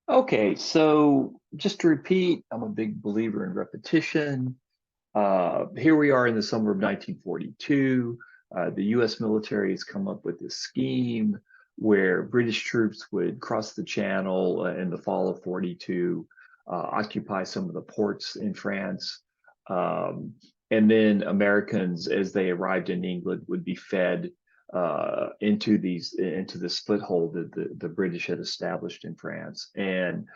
Okay, so just to repeat, I'm a big believer in repetition. Here we are in the summer of 1942. The US military has come up with this scheme where British troops would cross the Channel in the fall of 42, occupy some of the ports in France. Um, and then Americans, as they arrived in England, would be fed into the split hole that the British had established in France. And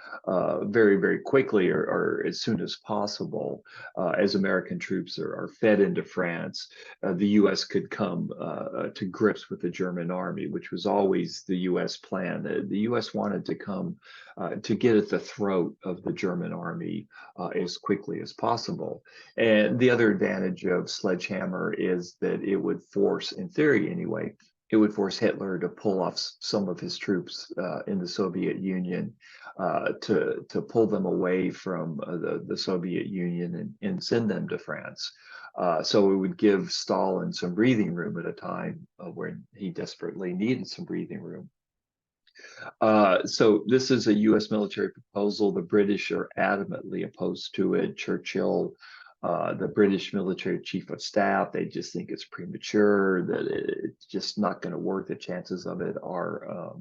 very, very quickly, or as soon as possible, as American troops are fed into France, the U.S. could come to grips with the German army, which was always the U.S. plan. The U.S. wanted to come to get at the throat of the German army as quickly as possible. And the other advantage of Sledgehammer is that it would force, in theory anyway, it would force Hitler to pull off some of his troops in the Soviet Union to pull them away from the Soviet Union and send them to France. So it would give Stalin some breathing room at a time when he desperately needed some breathing room. So this is a U.S. military proposal. The British are adamantly opposed to it. Churchill, the British military chief of staff, they just think it's premature, that it's just not going to work. The chances of it are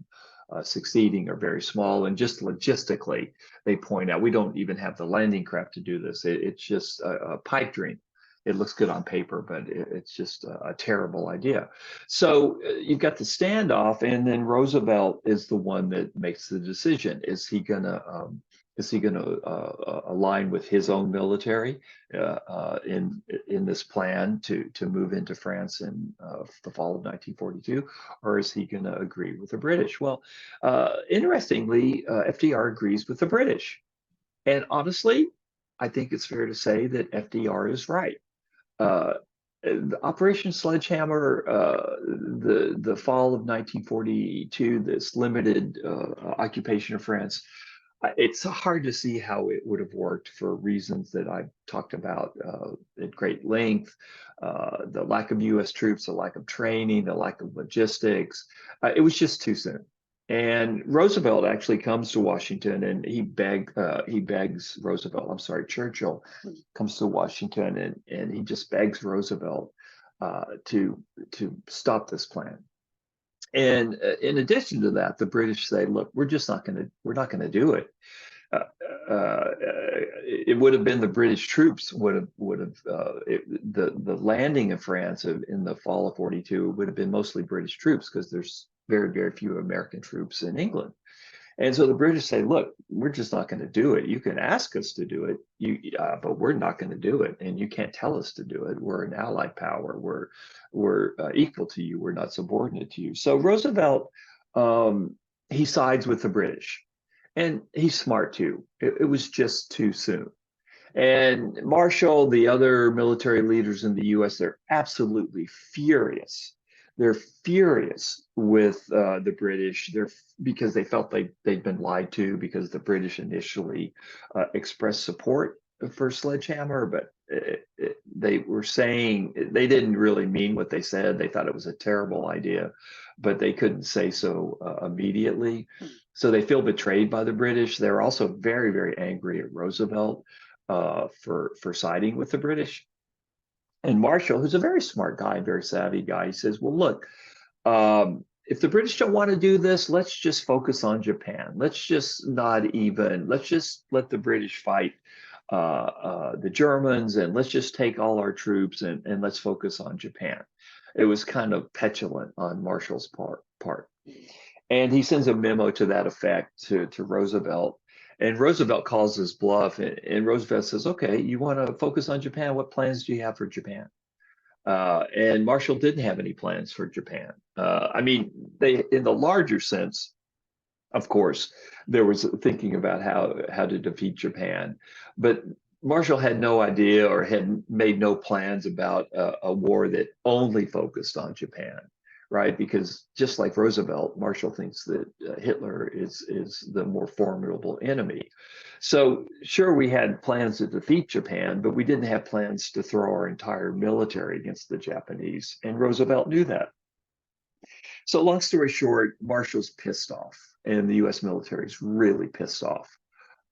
succeeding are very small. And just logistically, they point out we don't even have the landing craft to do this. It's just a pipe dream. It looks good on paper, but it's just a terrible idea. So you've got the standoff, and then Roosevelt is the one that makes the decision. Is he gonna align with his own military in this plan to move into France in the fall of 1942, or is he going to agree with the British? Well, interestingly, FDR agrees with the British, and honestly, I think it's fair to say that FDR is right. Uh, the Operation Sledgehammer, the fall of 1942, this limited occupation of France, it's hard to see how it would have worked for reasons that I've talked about at great length. The lack of U.S. troops, the lack of training, the lack of logistics. It was just too soon. And Roosevelt actually comes to Washington and he begs Roosevelt, I'm sorry, Churchill comes to Washington and he just begs Roosevelt to stop this plan. And in addition to that, the British say, look, we're not going to do it. Uh, it would have been the British troops the landing of France in the fall of 42 would have been mostly British troops because there's very, very few American troops in England. And so the British say, look, we're just not going to do it. You can ask us to do it, but we're not going to do it. And you can't tell us to do it. We're an allied power. We're equal to you. We're not subordinate to you. So Roosevelt, he sides with the British. And he's smart too. It was just too soon. And Marshall, the other military leaders in the US, they're absolutely furious. They're furious with the British. Because they felt they'd been lied to because the British initially expressed support for Sledgehammer, but they were saying they didn't really mean what they said. They thought it was a terrible idea, but they couldn't say so immediately. So they feel betrayed by the British. They're also very, very angry at Roosevelt for siding with the British. And Marshall, who's a very smart guy, very savvy guy, he says, "Well, look, if the British don't want to do this, let's just focus on Japan. Let's just not even. Let's just let the British fight the Germans, and let's just take all our troops and let's focus on Japan." It was kind of petulant on Marshall's part. And he sends a memo to that effect to Roosevelt. And Roosevelt calls his bluff. And Roosevelt says, okay, you want to focus on Japan? What plans do you have for Japan? And Marshall didn't have any plans for Japan. I mean, they, in the larger sense, of course, there was thinking about how to defeat Japan, but Marshall had no idea or had made no plans about a war that only focused on Japan, right? Because just like Roosevelt, Marshall thinks that Hitler is the more formidable enemy. So sure, we had plans to defeat Japan, but we didn't have plans to throw our entire military against the Japanese, and Roosevelt knew that. So long story short, Marshall's pissed off. and the U.S. military is really pissed off.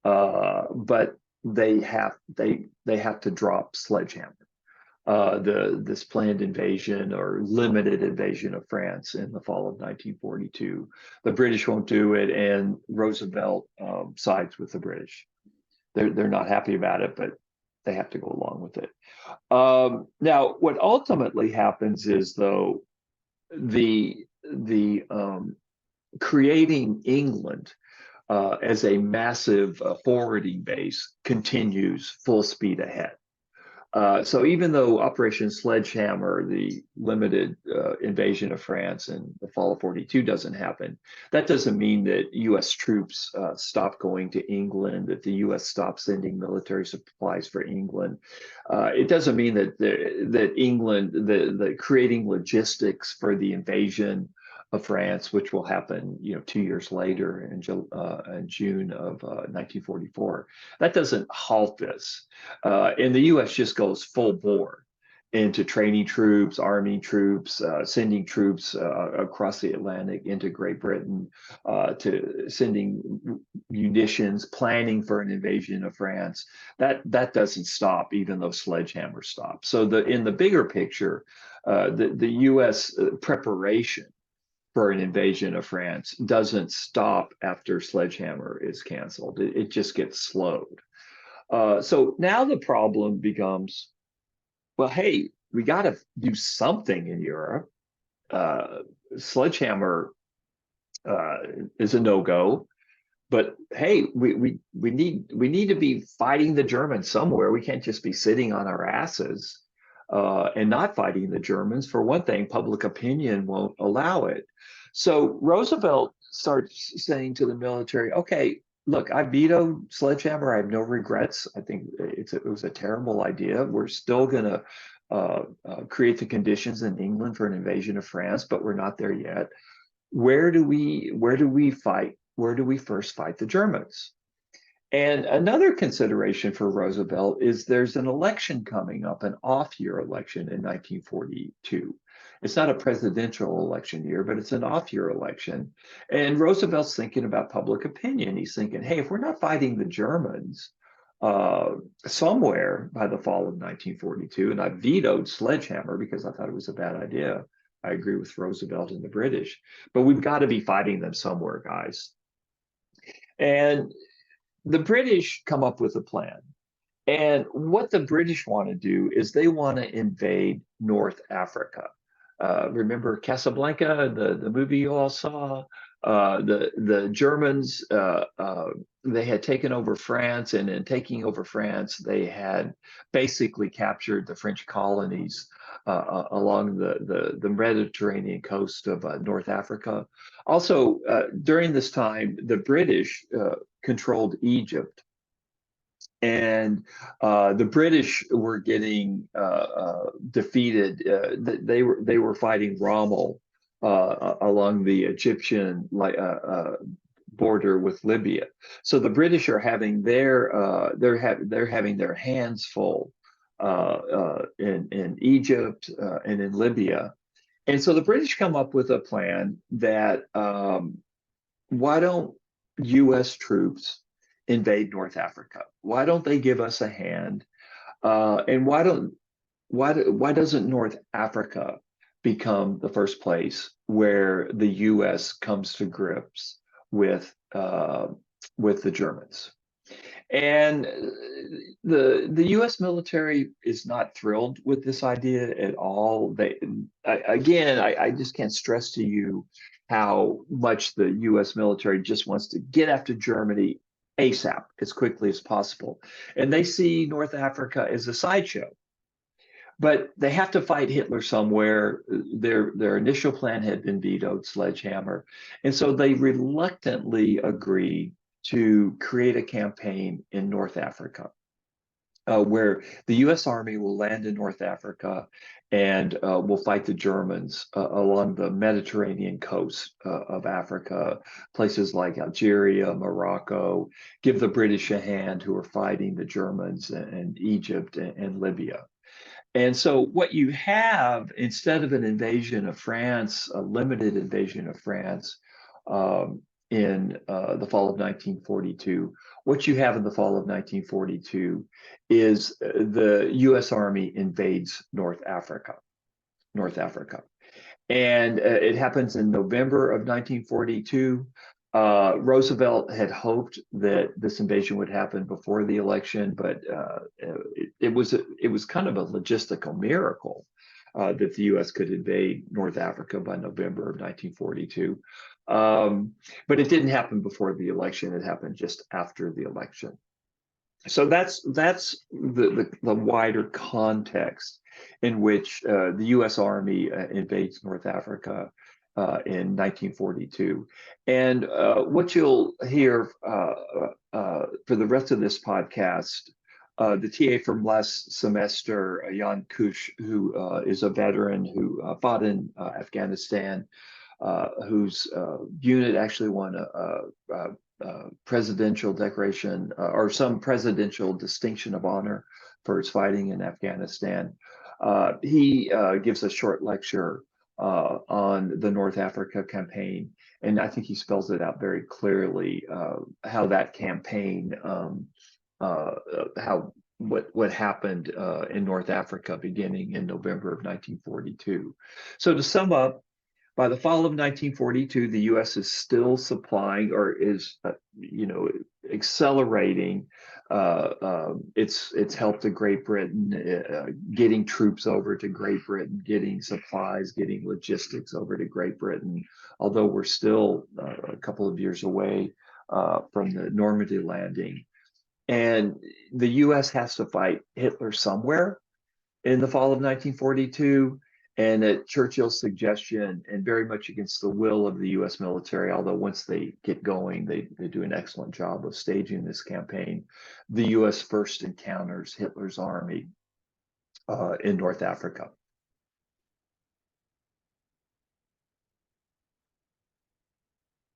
But they have to drop Sledgehammer, this planned invasion or limited invasion of France in the fall of 1942. The British won't do it, and Roosevelt sides with the British. They're not happy about it, but they have to go along with it. Now, what ultimately happens is, though, the creating England as a massive forwarding base continues full speed ahead. So even though Operation Sledgehammer, the limited invasion of France in the fall of 42 doesn't happen, that doesn't mean that U.S. troops stop going to England, that the U.S. stops sending military supplies for England. It doesn't mean that England, the creating logistics for the invasion of France, which will happen, 2 years later in June of 1944. That doesn't halt this. And the U.S. just goes full bore into training troops, arming troops, sending troops across the Atlantic into Great Britain, to sending munitions, planning for an invasion of France. That doesn't stop, even though Sledgehammer stops. So in the bigger picture, the U.S. preparation for an invasion of France doesn't stop after Sledgehammer is canceled. It just gets slowed. So now the problem becomes, well, hey, we got to do something in Europe. Sledgehammer is a no-go, but hey, we need to be fighting the Germans somewhere. We can't just be sitting on our asses and not fighting the Germans. For one thing, public opinion won't allow it. So Roosevelt starts saying to the military, okay, look, I vetoed Sledgehammer. I have no regrets. I think it was a terrible idea. We're still going to create the conditions in England for an invasion of France, but we're not there yet. Where do we fight? Where do we first fight the Germans? And another consideration for Roosevelt is there's an election coming up, an off-year election in 1942. It's not a presidential election year, but it's an off-year election. And Roosevelt's thinking about public opinion. He's thinking, hey, if we're not fighting the Germans somewhere by the fall of 1942, and I vetoed Sledgehammer because I thought it was a bad idea. I agree with Roosevelt and the British, but we've got to be fighting them somewhere, guys. And the British come up with a plan. And what the British want to do is they want to invade North Africa. Remember Casablanca, the movie you all saw? The Germans, they had taken over France, and in taking over France, they had basically captured the French colonies along the Mediterranean coast of North Africa. Also, during this time, the British controlled Egypt. And the British were getting defeated. They were fighting Rommel along the Egyptian border with Libya. So the British are having they're having their hands full in Egypt and in Libya. And so the British come up with a plan that why don't U.S. troops invade North Africa? Why don't they give us a hand? And why doesn't North Africa become the first place where the U.S. comes to grips with the Germans? And the U.S. military is not thrilled with this idea at all. I just can't stress to you how much the U.S. military just wants to get after Germany ASAP, as quickly as possible. And they see North Africa as a sideshow. But they have to fight Hitler somewhere. Their initial plan had been vetoed, Sledgehammer. And so they reluctantly agree to create a campaign in North Africa, where the U.S. Army will land in North Africa and will fight the Germans along the Mediterranean coast of Africa, places like Algeria, Morocco, give the British a hand who are fighting the Germans in Egypt and Libya. And so what you have, instead of an invasion of France, a limited invasion of France, in the fall of 1942. What you have in the fall of 1942 is the U.S. Army invades North Africa. And it happens in November of 1942. Roosevelt had hoped that this invasion would happen before the election, but it was kind of a logistical miracle that the U.S. could invade North Africa by November of 1942. But it didn't happen before the election. It happened just after the election. So that's the wider context in which the U.S. Army invades North Africa in 1942. And what you'll hear for the rest of this podcast, the TA from last semester, Jan Kush, who is a veteran who fought in Afghanistan, whose unit actually won a presidential decoration or some presidential distinction of honor for its fighting in Afghanistan. He gives a short lecture on the North Africa campaign, and I think he spells it out very clearly how that campaign, what happened in North Africa beginning in November of 1942. So to sum up, by the fall of 1942, the U.S. is still supplying, or is, accelerating its help to Great Britain, getting troops over to Great Britain, getting supplies, getting logistics over to Great Britain. Although we're still a couple of years away from the Normandy landing, and the U.S. has to fight Hitler somewhere in the fall of 1942. And at Churchill's suggestion, and very much against the will of the U.S. military, although once they get going, they do an excellent job of staging this campaign, the U.S. first encounters Hitler's army in North Africa.